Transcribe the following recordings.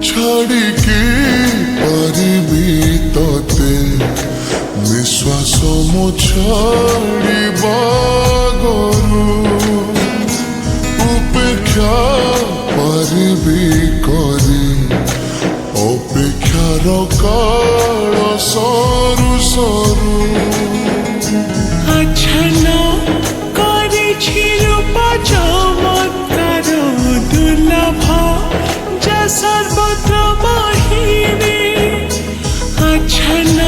ଛାଡ଼ିକି ପାରିବି ତତେ ନିଶ୍ୱାସ ମୋ ଛାଡ଼ିବା ଗରୁ ଉପେକ୍ଷା ପାରିବି କରି ଅପେକ୍ଷାର କାଳ ସରୁ ସରୁ আচ্ছন্ন করেছি রূপ চমৎকার দুর্লভ যা সর্বত্র বাহিরে আচ্ছন্ন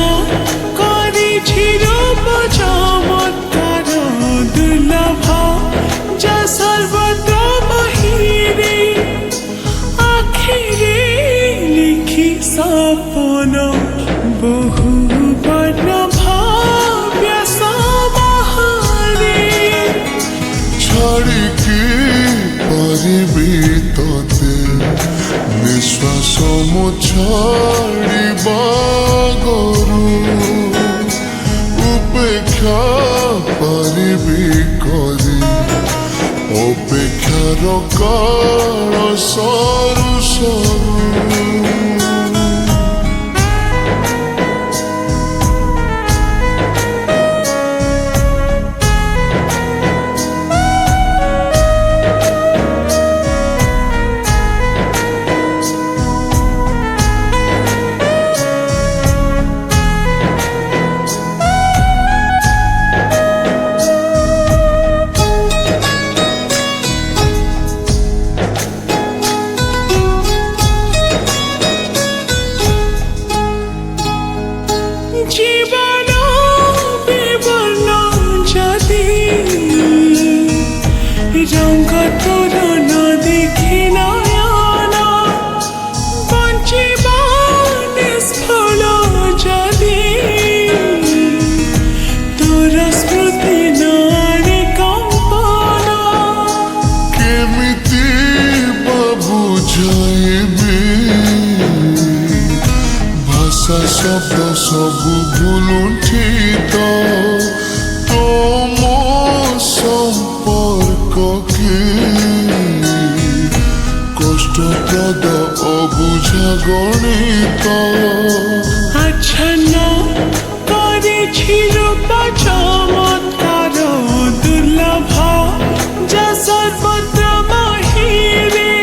করেছি রূপ চমৎকার দুর্লভ যা সর্বত্র বাহিরে আখিরে লিখি স্বপ্ন বহু বর্ণ ভাব্য সমাহারে ଛାଡ଼ିକି ପାରିବି ତତେ ନିଶ୍ୱାସ ମୋ ଛାଡ଼ିବା ଗରୁ ଉପେକ୍ଷା ପାରିବି କରି ଅପେକ୍ଷାର କାଳ ସରୁ ସରୁ জীবন বিবর্ণ যদি রঙ্গ তোর দেখি নয়ন বঞ্চিব নিষ্ফল যদি তোর স্মৃতি নারী কম্পন କେମିତି ବା ବୁଝାଇବି ଭାଷା ଶବ୍ଦ ସବୁ ଭୁଲୁଣ୍ଠିତ ତମ ସମ୍ପର୍କ କି କଷ୍ଟପ୍ରଦ ଅବୁଝା ଗଣିତ আচ্ছন্ন করেছি রূপ চমৎকার দুর্লভ যা সর্বত্র বাহিরে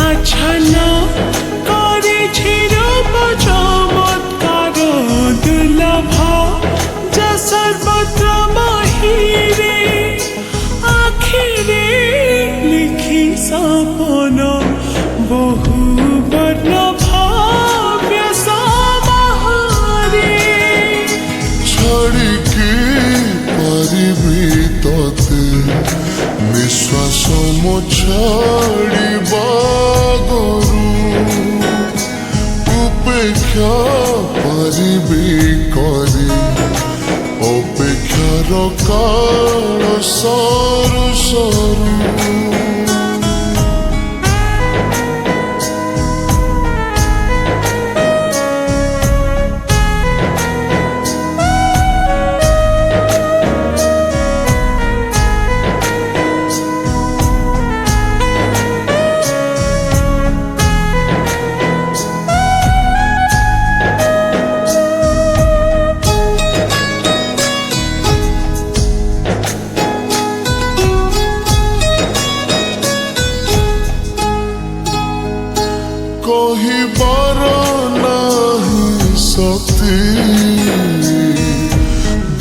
আচ্ছন্ন করেছি রূপ চমৎকার দুর্লভ যা সর্বত্র বাহিরে আখিরে লিখি স্বপ্ন বহু বর্ণ ভাব্য সমাহারে ଛାଡ଼ିକି ପାରିବି ତତେ ନିଶ୍ୱାସ ମୋ ଛାଡ଼ିବା ଗରୁ ଉପେକ୍ଷା ପାରିବି କରି ଅପେକ୍ଷାର କାଳ ସରୁ ସରୁ କହିବାର ନାହିଁ ଶକ୍ତି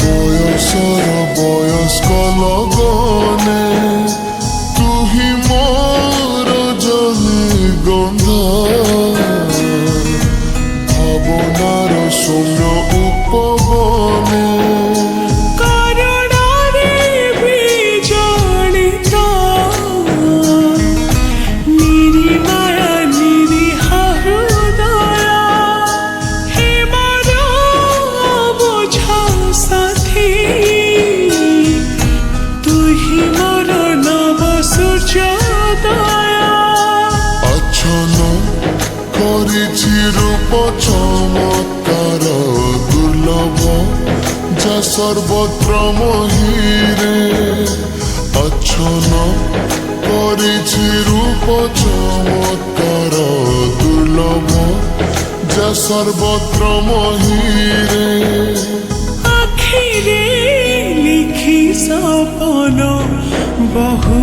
ବୟସର ବୟସ୍କ ଲଗନେ ତୁ ହିଁ ମୋର ଜନି ଗନ୍ଧ ଭାବନାର ଶୂନ୍ୟ ଉପବନେ করুণারে বিজড়িত নিরিমায়া নিরীহ হৃদয় হে মন চমৎকার দুর্লভ যা সর্বত্র মহিরে আচ্ছন্ন করেছে রূপ চমৎকার দুর্লভ যা সর্বত্র মহিরে আখিরে লিখি সপন বহু